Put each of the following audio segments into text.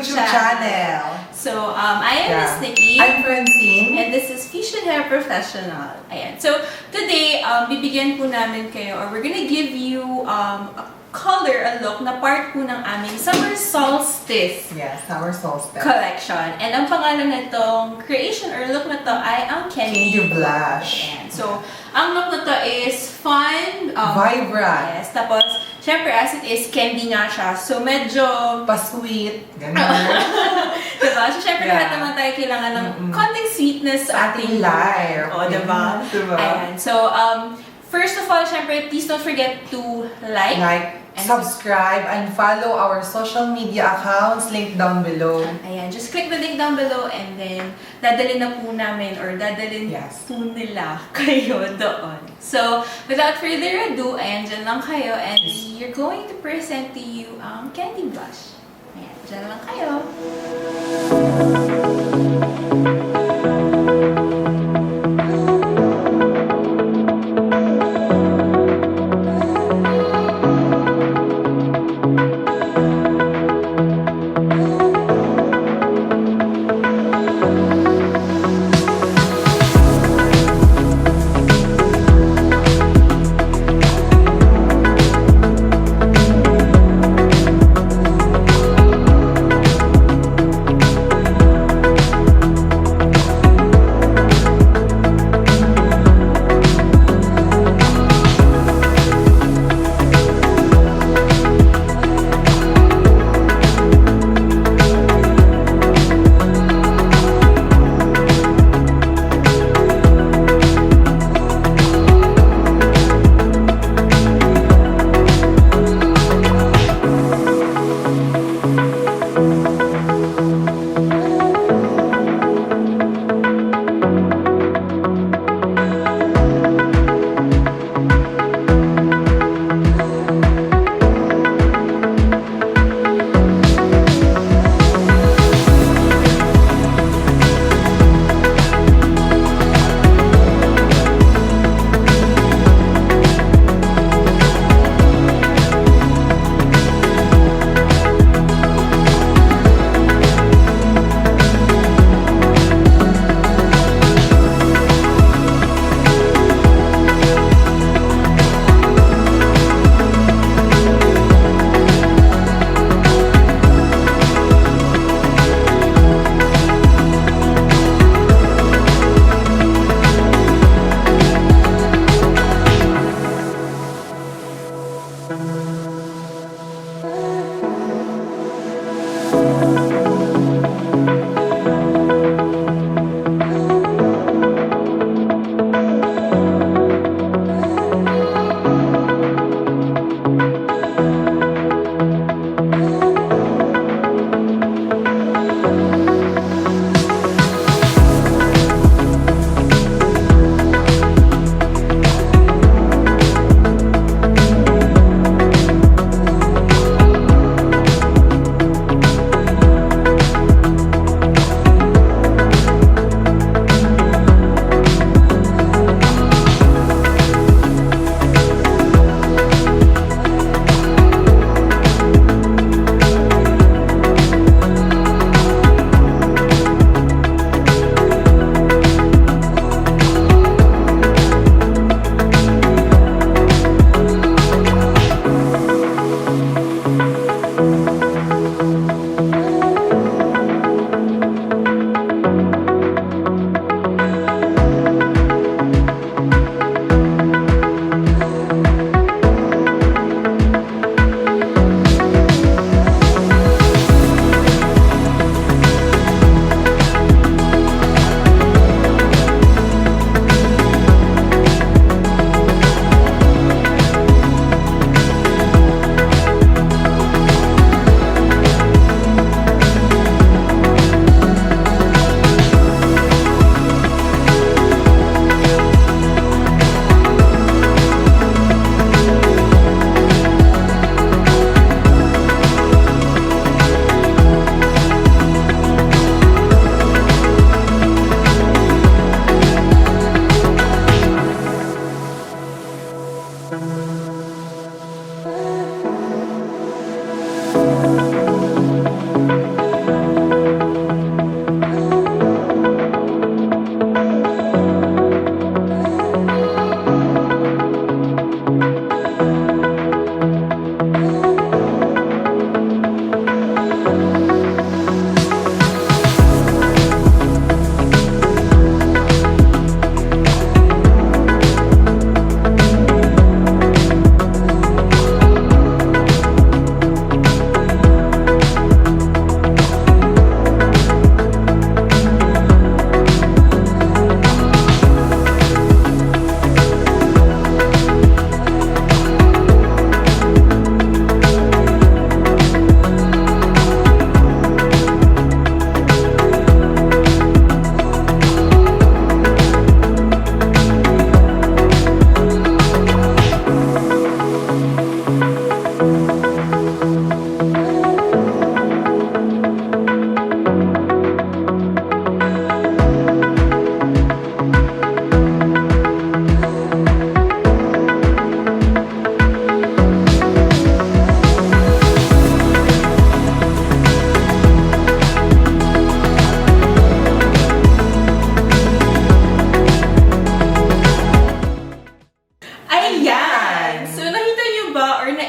YouTube channel. So, I am Miss Nikki. I'm Francine. And this is Fusion Hair Professional. Ayan. So, today, bibigyan po namin kayo, or we're gonna give you a color, a look na part po ng aming Summer Solstice. Yes, Summer Solstice Collection. And ang pangalan na itong creation or look na to ay ang Candy Blush. Ayan. So, ang look na to is fun. Vibrant. Yes. Tapos, syempre, as it is, candy nga siya. So, medyo pa-sweet. Ganun. diba? So, syempre, lahat naman tayo kailangan ng konting sweetness sa ating life. O, diba? Ayan. So, first of all, syempre, please don't forget to like, subscribe, and follow our social media accounts, link down below. Ayan, just click the link down below and then dadalhin na po namin or dadalhin po nila kayo doon. So, without further ado, ayan, dyan lang kayo and we're going to present to you ang Candy Blush. Ayan, dyan lang kayo.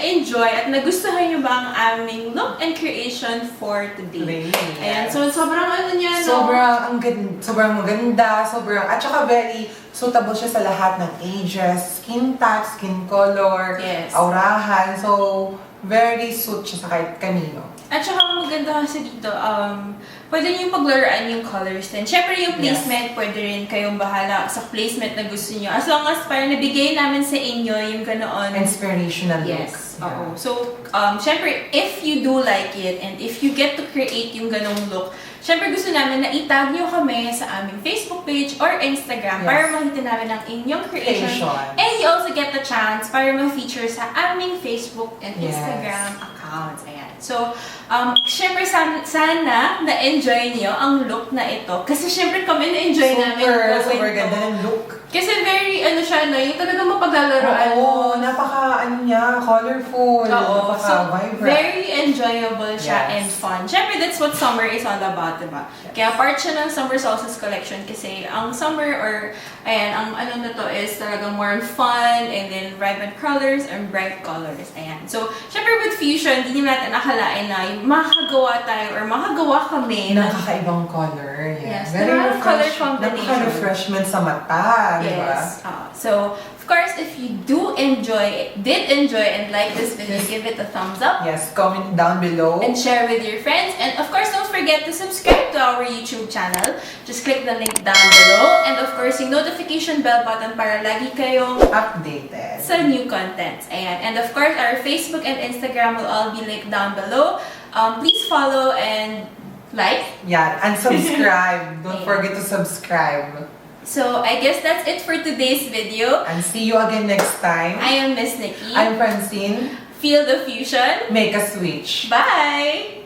na-enjoy at nagustuhan nyo ba ang aming look and creation for today. Ayan, so sobrang ano niya, no? Sobrang maganda, at saka very suitable siya sa lahat ng ages, skin type, skin color, aurahan. So, very suit siya sa kahit kanino. At saka maganda kasi dito, pwede nyo paglaruan yung colors din. Siyempre yung placement, pwede rin kayong bahala sa placement na gusto nyo. As long as parang nabigay namin sa inyo yung ganoon. Inspirational look. Oo. So, siyempre, if you do like it and if you get to create yung ganong look, siyempre gusto namin na itag nyo kami sa aming Facebook page or Instagram para makita namin ang inyong creation. And you also get the chance para ma-feature sa aming Facebook and Instagram accounts. Ayan. So, siyempre sana na-enjoy niyo ang look na ito. Kasi siyempre kami na-enjoy namin. Super ganda ng look. Kasi very, siya, yung talagang mapaglalaroan. Oo, colorful, So, napaka-vibrant. very enjoyable siya and fun. Siyempre, that's what summer is all about, diba? Kaya part siya ng Summer Solstice Collection kasi ang summer or, ang ano na to is talagang more fun and then vibrant colors and bright colors. Ayan. So, siyempre with fusion, hindi natin akalain na makagawa tayo or makagawa kami ng kakaibang color. Yes. Very color combination. Napaka-refreshment sa mata, diba? So, of course, if you did enjoy and like this video, give it a thumbs up. Yes, comment down below. And share with your friends. And of course, don't forget to subscribe to our YouTube channel. Just click the link down below. And of course, yung notification bell button para lagi kayong updated sa new contents. And of course, our Facebook and Instagram will all be linked down below. Please follow and like. Yeah, and subscribe. Don't forget to subscribe. So, I guess that's it for today's video. And see you again next time. I am Miss Nikki. I'm Francine. Feel the fusion. Make a switch. Bye!